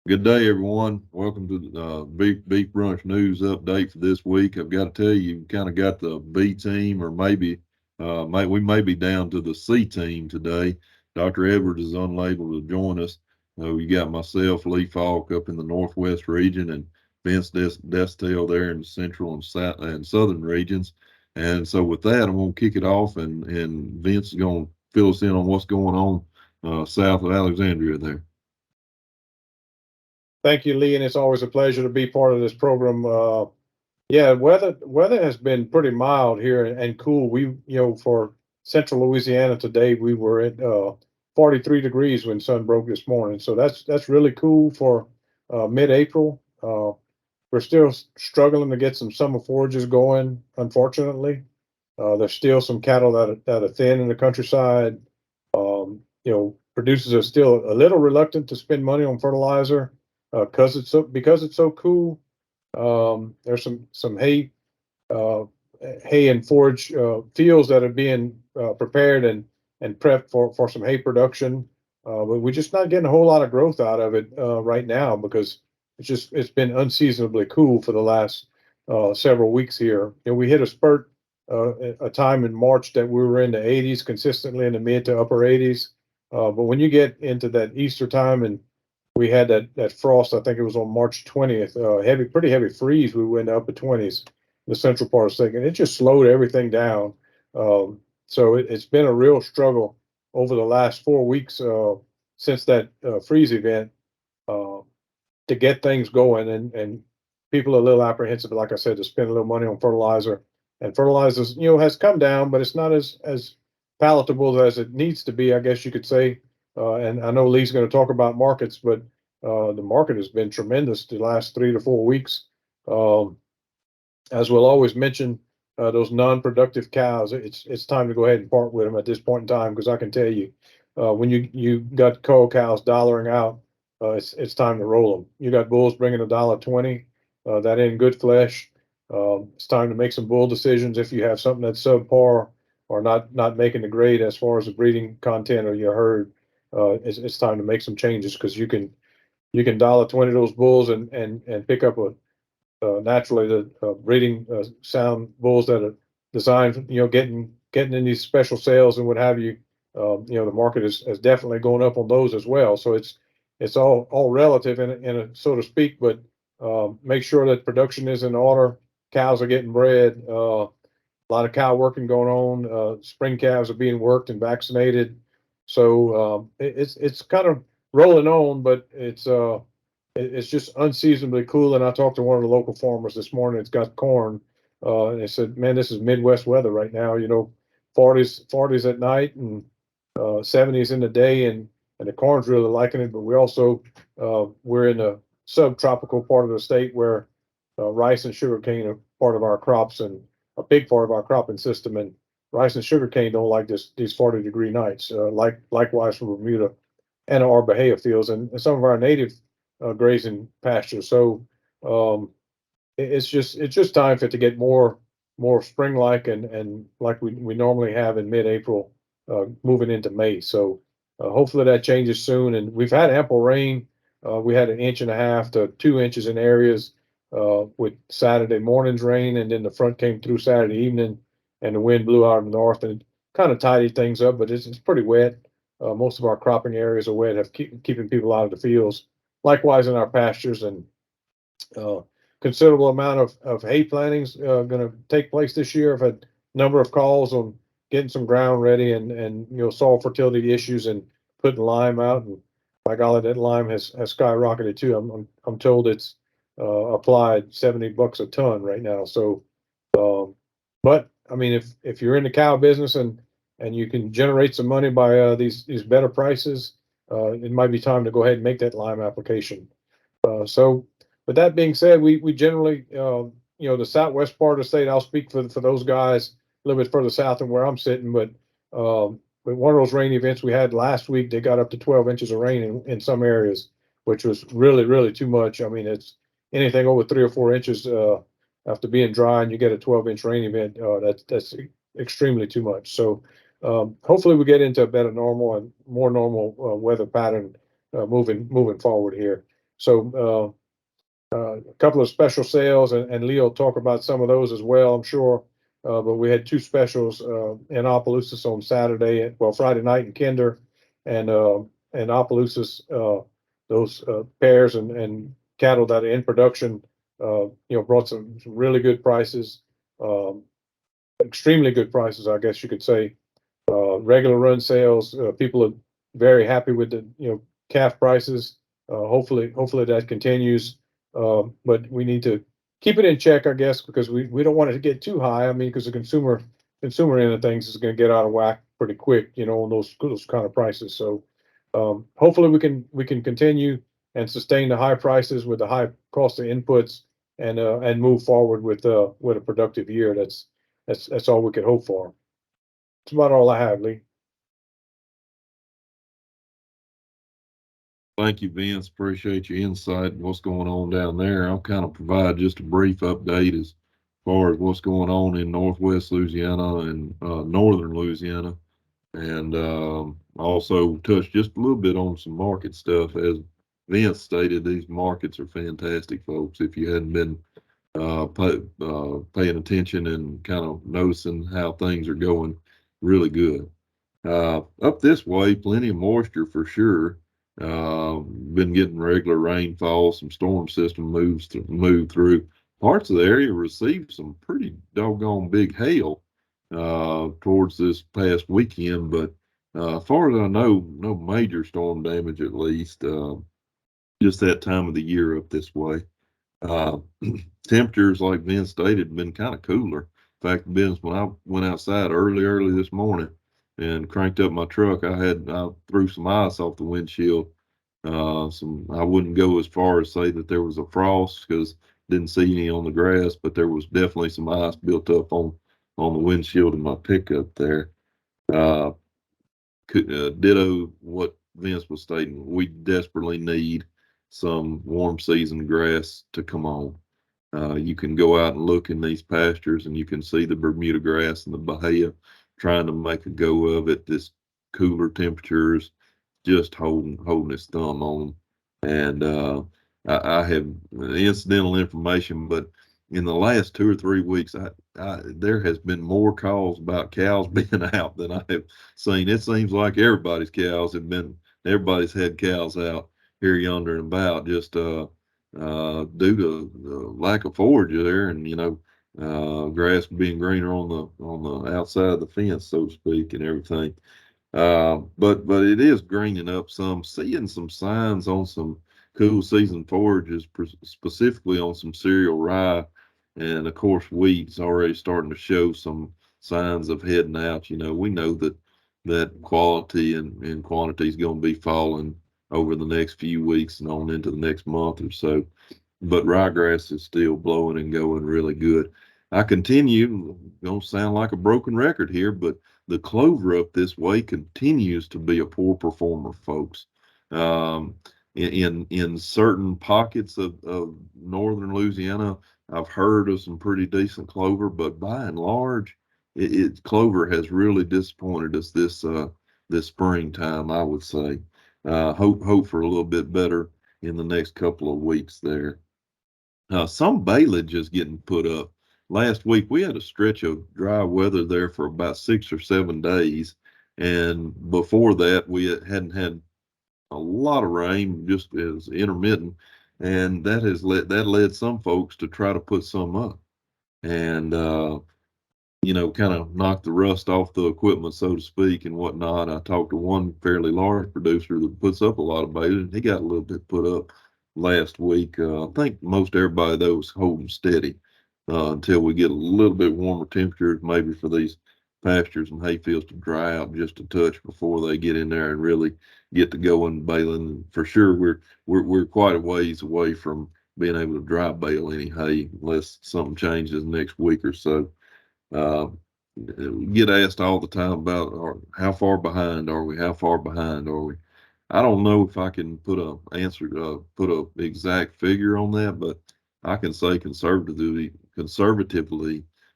Good day, everyone. Welcome to the Beef Brunch News update for this week. I've got to tell you, kind of got the B team, or maybe we may be down to the C team today. Dr. Edwards is unable to join us. You got myself, Lee Falk, up in the Northwest region, and Vince Destel there in the Central and Southern regions. And so, with that, I'm going to kick it off, and Vince is going to fill us in on what's going on south of Alexandria there. Thank you, Lee, and it's always a pleasure to be part of this program. Yeah, weather has been pretty mild here and cool. For Central Louisiana today, we were at 43 degrees when sun broke this morning. So that's really cool for mid-April. We're still struggling to get some summer forages going. Unfortunately, there's still some cattle that are thin in the countryside. Producers are still a little reluctant to spend money on fertilizer because it's so cool. There's some hay and forage fields that are being prepared and prepped for some hay production. But we're just not getting a whole lot of growth out of it right now because it's been unseasonably cool for the last several weeks here. We hit a spurt a time in March that we were in the 80s, consistently in the mid to upper 80s. But when you get into that Easter time and we had that frost, I think it was on March 20th, pretty heavy freeze. We went up to 20s in the central part of the state, and it just slowed everything down. So it's been a real struggle over the last 4 weeks since that freeze event uh, to get things going, and people are a little apprehensive, like I said, to spend a little money on fertilizer. And fertilizers, has come down, but it's not as palatable as it needs to be, I guess you could say. And I know Lee's going to talk about markets, but the market has been tremendous the last 3 to 4 weeks. Um, as we'll always mention, those non-productive cows, it's time to go ahead and part with them at this point in time because I can tell you, when you got cull cows dollaring out, it's time to roll them. You got bulls bringing $1.20, that ain't good flesh. It's time to make some bull decisions if you have something that's subpar or not making the grade as far as the breeding content of your herd. It's time to make some changes because you can $1.20 those bulls and pick up a naturally the breeding sound bulls that are designed, getting in these special sales and what have you. The market is definitely going up on those as well. So it's all relative in a so to speak, but make sure that production is in order. Cows are getting bred. A lot of cow working going on. Spring calves are being worked and vaccinated. So it's kind of rolling on, but it's just unseasonably cool. And I talked to one of the local farmers this morning. It's got corn, and they said, "Man, this is Midwest weather right now. 40s at night and 70s in the day, and the corn's really liking it. But we're in a subtropical part of the state where rice and sugarcane are part of our crops and a big part of our cropping system. And rice and sugarcane don't like these 40-degree nights. Likewise for Bermuda and our Bahia fields and some of our native grazing pastures. So it's just time for it to get more spring-like and like we normally have in mid-April, moving into May. So hopefully that changes soon. And we've had ample rain. We had 1.5 to 2 inches in areas with Saturday morning's rain, and then the front came through Saturday evening, and the wind blew out of the north and kind of tidied things up. But it's pretty wet. Most of our cropping areas are wet, keeping people out of the fields. Likewise in our pastures, and uh, considerable amount of hay plantings going to take place this year. I've had a number of calls on getting some ground ready and soil fertility issues and putting lime out. And by golly, that lime has skyrocketed too. I'm told it's applied $70 a ton right now. So, um, but I mean, if you're in the cow business and you can generate some money by these better prices, it might be time to go ahead and make that lime application. So, but that being said, we generally, the southwest part of the state. I'll speak for those guys a little bit further south than where I'm sitting. But one of those rain events we had last week, they got up to 12 inches of rain in some areas, which was really really too much. I mean, it's anything over 3 or 4 inches after being dry, and you get a 12-inch rain event. That's extremely too much. So hopefully we get into a better normal and more normal weather pattern moving forward here. So a couple of special sales, and Leo will talk about some of those as well, I'm sure. But we had two specials in Opelousas on Saturday, well, Friday night in Kinder, and Opelousas, those pairs and cattle that are in production, brought some really good prices, um, extremely good prices, I guess you could say. Regular run sales, people are very happy with the calf prices. Hopefully that continues. But we need to keep it in check, I guess, because we don't want it to get too high. I mean, because the consumer end of things is going to get out of whack pretty quick, on those kind of prices. So hopefully we can continue and sustain the high prices with the high cost of inputs and move forward with a productive year. That's all we could hope for. That's about all I have, Lee. Thank you, Vince. Appreciate your insight and what's going on down there. I'll kind of provide just a brief update as far as what's going on in Northwest Louisiana and Northern Louisiana, and also touch just a little bit on some market stuff. As Vince stated, these markets are fantastic, folks. If you hadn't been paying attention and kind of noticing how things are going, really good. Up this way, plenty of moisture for sure. Been getting regular rainfall, some storm system move through. Parts of the area received some pretty doggone big hail towards this past weekend, but as far as I know, no major storm damage at least. Just that time of the year up this way. Uh, Temperatures, like Vince stated, been kind of cooler. In fact, Vince, when I went outside early this morning and cranked up my truck, I threw some ice off the windshield. I wouldn't go as far as say that there was a frost because didn't see any on the grass, but there was definitely some ice built up on the windshield of my pickup there. Uh, Ditto what Vince was stating. We desperately need some warm season grass to come on. You can go out and look in these pastures and you can see the Bermuda grass and the Bahia trying to make a go of it. This cooler temperatures, just holding his thumb on them. And I have incidental information, but in the last 2 or 3 weeks, there has been more calls about cows being out than I have seen. It seems like everybody's had cows out here, yonder, and about, just due to the lack of forage there, and grass being greener on the outside of the fence, so to speak, and everything. But it is greening up some, seeing some signs on some cool season forages, specifically on some cereal rye, and of course wheat's already starting to show some signs of heading out. We know that quality and quantity is going to be falling over the next few weeks and on into the next month or so. But ryegrass is still blowing and going really good. I continue, going to sound like a broken record here, but the clover up this way continues to be a poor performer, folks. Um, in certain pockets of northern Louisiana, I've heard of some pretty decent clover, but by and large, clover has really disappointed us this springtime, I would say. Hope for a little bit better in the next couple of weeks there. Some baleage is getting put up. Last week we had a stretch of dry weather there for about 6 or 7 days, and before that hadn't had a lot of rain, just as intermittent, and that led some folks to try to put some up, and kind of knock the rust off the equipment, so to speak, and whatnot. I talked to one fairly large producer that puts up a lot of bait, and he got a little bit put up last week. I think most everybody, though, is holding steady until we get a little bit warmer temperatures, maybe for these pastures and hayfields to dry out just a touch before they get in there and really get to going baling. For sure, we're quite a ways away from being able to dry bale any hay unless something changes next week or so. Uh, we get asked all the time about how far behind are we? How far behind are we? I don't know if I can put a exact figure on that, but I can say conservatively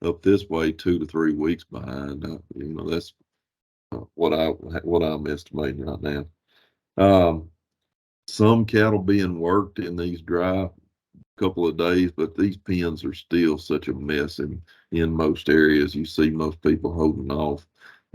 up this way 2 to 3 weeks behind. That's what I'm estimating right now. Um, some cattle being worked in these dry couple of days, but these pens are still such a mess in most areas. You see most people holding off.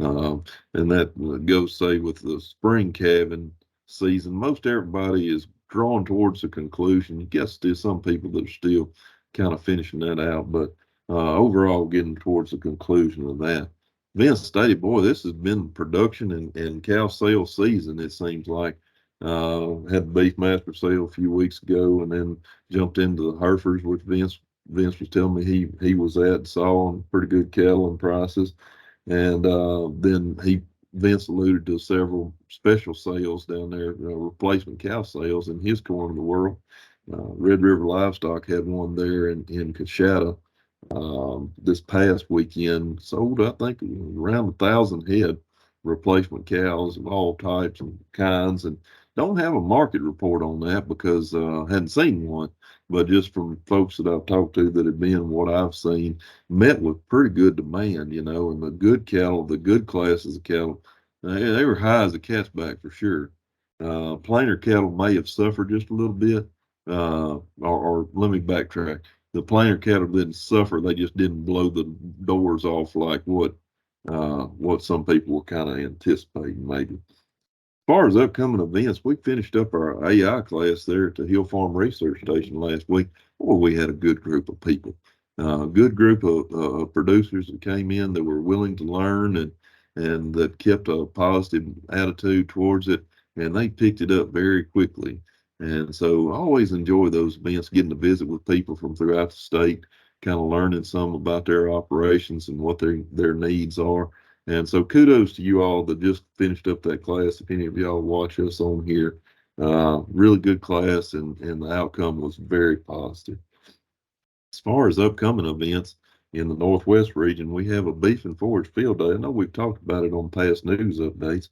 Um, and that goes, say, with the spring calving season. Most everybody is drawn towards the conclusion. You guess there's some people that are still kind of finishing that out, but overall getting towards the conclusion of that. Vince stated, boy, this has been production and cow sales season, it seems like. Had the beef master sale a few weeks ago, and then jumped into the Herefords, which Vince was telling me he was at, saw pretty good cattle and prices. And then Vince alluded to several special sales down there, replacement cow sales in his corner of the world. Red River Livestock had one there in Coshada this past weekend. Sold, I think, around 1,000 head replacement cows of all types and kinds, and don't have a market report on that because hadn't seen one. But just from folks that I've talked to that have been, what I've seen, met with pretty good demand, and the good cattle, the good classes of cattle, they were high as a cat's back for sure. Plainer cattle may have suffered just a little bit, or let me backtrack. The plainer cattle didn't suffer; they just didn't blow the doors off like what some people were kind of anticipating, maybe far as upcoming events, we finished up our AI class there at the Hill Farm Research Station last week. Boy, we had a good group of people, a good group of producers that came in that were willing to learn and that kept a positive attitude towards it, and they picked it up very quickly. And so I always enjoy those events, getting to visit with people from throughout the state, kind of learning some about their operations and what their needs are. And so kudos to you all that just finished up that class. If any of y'all watch us on here, really good class, and the outcome was very positive. As far as upcoming events in the Northwest region, we have a beef and forage field day. I know we've talked about it on past news updates.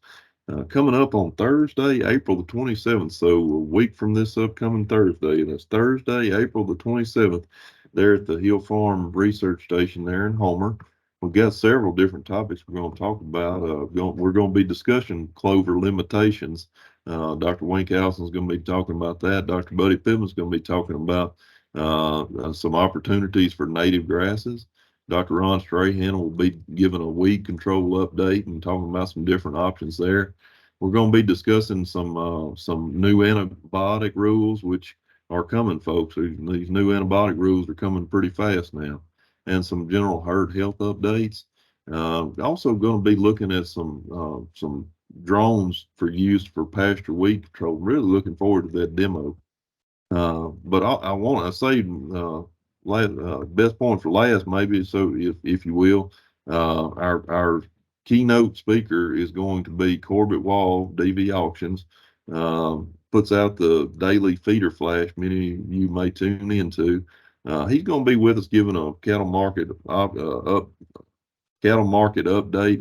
Coming up on Thursday, April the 27th. So a week from this upcoming Thursday. That's Thursday, April the 27th, there at the Hill Farm Research Station there in Homer. We've got several different topics we're going to talk about. We're going to be discussing clover limitations. Dr. Wink Allison is going to be talking about that. Dr. Buddy Pittman is going to be talking about some opportunities for native grasses. Dr. Ron Strahan will be giving a weed control update and talking about some different options there. We're going to be discussing some new antibiotic rules, which are coming, folks. These new antibiotic rules are coming pretty fast now, and some general herd health updates. Also going to be looking at some drones for use for pasture weed control. Really looking forward to that demo. But I want to say best point for last, maybe. So if you will, our keynote speaker is going to be Corbett Wall, DV Auctions. Puts out the daily feeder flash. Many of you may tune into. He's going to be with us giving a cattle market update,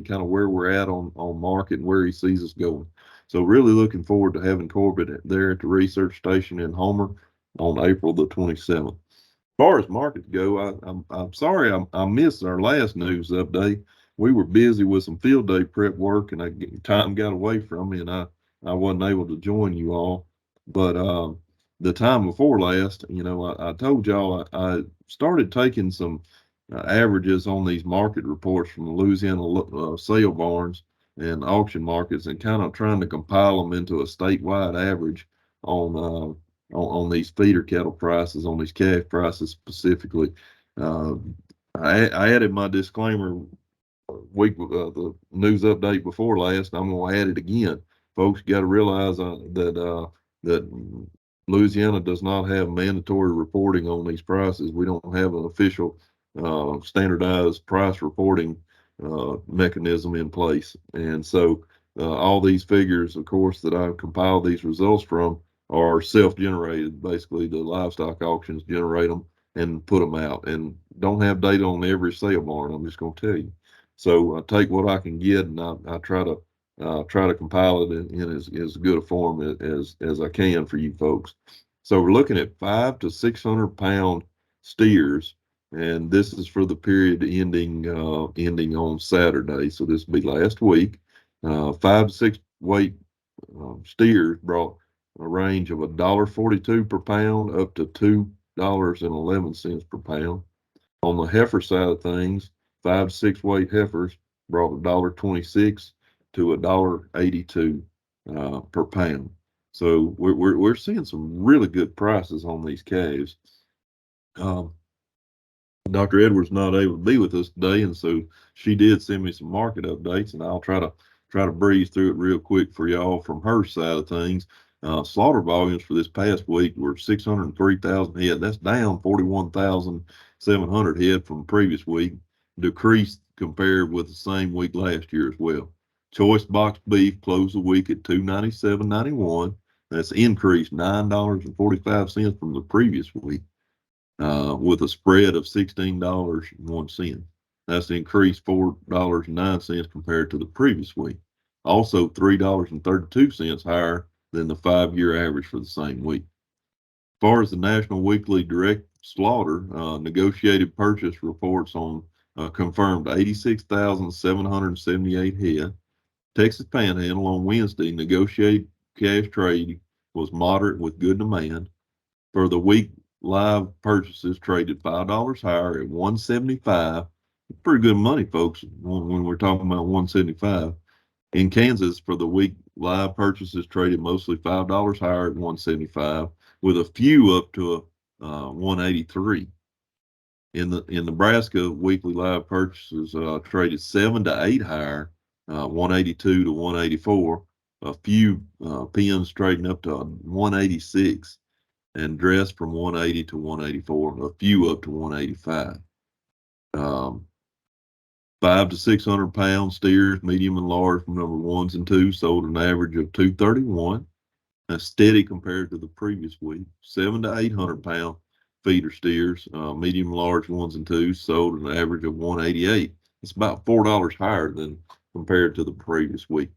kind of where we're at on market and where he sees us going. So really looking forward to having Corbett there at the research station in Homer on April the 27th. As far as markets go, I'm sorry I missed our last news update. We were busy with some field day prep work, and time got away from me, and I wasn't able to join you all. But the time before last, I told y'all I started taking some averages on these market reports from the Louisiana sale barns and auction markets, and kind of trying to compile them into a statewide average on these feeder cattle prices, on these calf prices specifically. Uh, I added my disclaimer week, the news update before last. I'm going to add it again. Folks got to realize that Louisiana does not have mandatory reporting on these prices. We don't have an official standardized price reporting mechanism in place, and so all these figures, of course, that I compile these results from are self-generated. Basically, the livestock auctions generate them and put them out, and don't have data on every sale barn. I'm just going to tell you. So I take what I can get, and I try to compile it in as good a form as I can for you folks. So we're looking at 500 to 600 pound steers, and this is for the period ending on Saturday. So this will be last week. 5 to 6 weight steers brought a range of $1.42 per pound up to $2.11 per pound. On the heifer side of things, 5 to 6 weight heifers brought $1.26 to $1.82 per pound. So we're seeing some really good prices on these calves. Dr. Edwards not able to be with us today, and so she did send me some market updates, and I'll try to breeze through it real quick for y'all from her side of things. Slaughter volumes for this past week were 603,000 head. That's down 41,700 head from the previous week, decreased compared with the same week last year as well. Choice box beef closed the week at $297.91. That's increased $9.45 from the previous week, with a spread of $16.01. That's increased $4.09 compared to the previous week. Also, $3.32 higher than the 5-year average for the same week. As far as the National Weekly Direct Slaughter, negotiated purchase reports on confirmed 86,778 head. Texas Panhandle on Wednesday, negotiated cash trade was moderate with good demand. For the week, live purchases traded $5 higher at 175. Pretty good money, folks, when we're talking about 175. In Kansas, for the week, live purchases traded mostly $5 higher at 175, with a few up to 183. In Nebraska, weekly live purchases traded 7 to 8 higher, 182 to 184. A few pins trading up to 186, and dress from 180 to 184. A few up to 185. 5 to 600 pound steers, medium and large, from number 1s and 2s, sold an average of 231. That's steady compared to the previous week. 7 to 800 pound feeder steers, medium and large 1s and 2s, sold an average of 188. It's about $4 higher than compared to the previous week.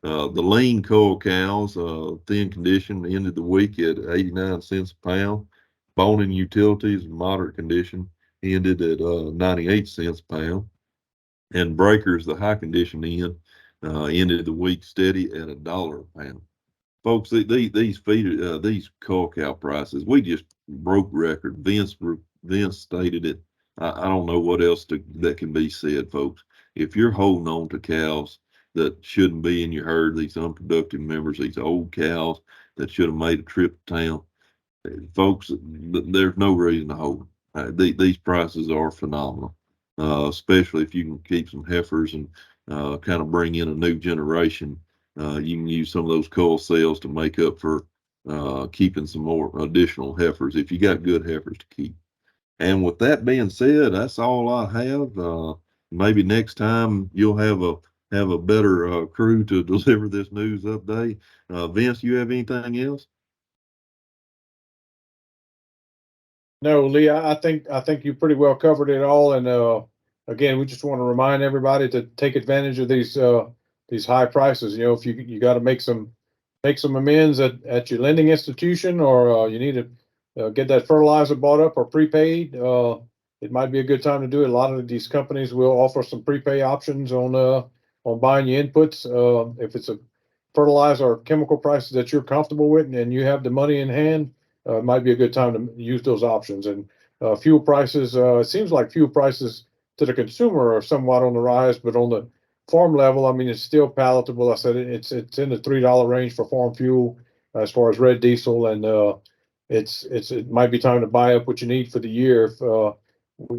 The lean cull cows, thin condition, ended the week at 89 cents a pound. Bone and utilities, moderate condition, ended at 98 cents a pound. And breakers, the high condition end, ended the week steady at $1 a pound. Folks, these feeder, these cull cow prices, we just broke record. Vince stated it. I don't know what else that can be said, folks. If you're holding on to cows that shouldn't be in your herd, these unproductive members, these old cows that should have made a trip to town, folks, there's no reason to hold them. These prices are phenomenal, especially if you can keep some heifers and kind of bring in a new generation. You can use some of those cull sales to make up for keeping some more additional heifers if you got good heifers to keep. And with that being said, that's all I have. Maybe next time you'll have a better crew to deliver this news update. Vince, you have anything else? No, Lee, I think you pretty well covered it all. And again, we just want to remind everybody to take advantage of these high prices. You know, if you got to make some amends at your lending institution, or you need to get that fertilizer bought up or prepaid, it might be a good time to do it. A lot of these companies will offer some prepay options on buying your inputs. If it's a fertilizer or chemical prices that you're comfortable with and you have the money in hand, it might be a good time to use those options. And fuel prices, it seems like fuel prices to the consumer are somewhat on the rise, but on the farm level, I mean, it's still palatable. I said it's in the $3 range for farm fuel as far as red diesel, and it might be time to buy up what you need for the year. If,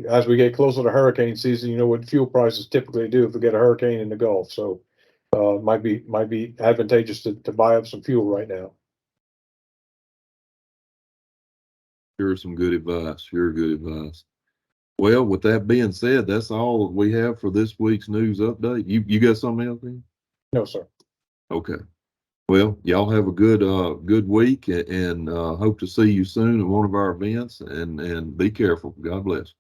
as we get closer to hurricane season, you know what fuel prices typically do if we get a hurricane in the Gulf. So might be advantageous to buy up some fuel right now. Sure, some good advice. Sure, good advice. Well, with that being said, that's all we have for this week's news update. You got something else, then? No, sir. Okay. Well, y'all have a good week, and hope to see you soon at one of our events. And be careful. God bless.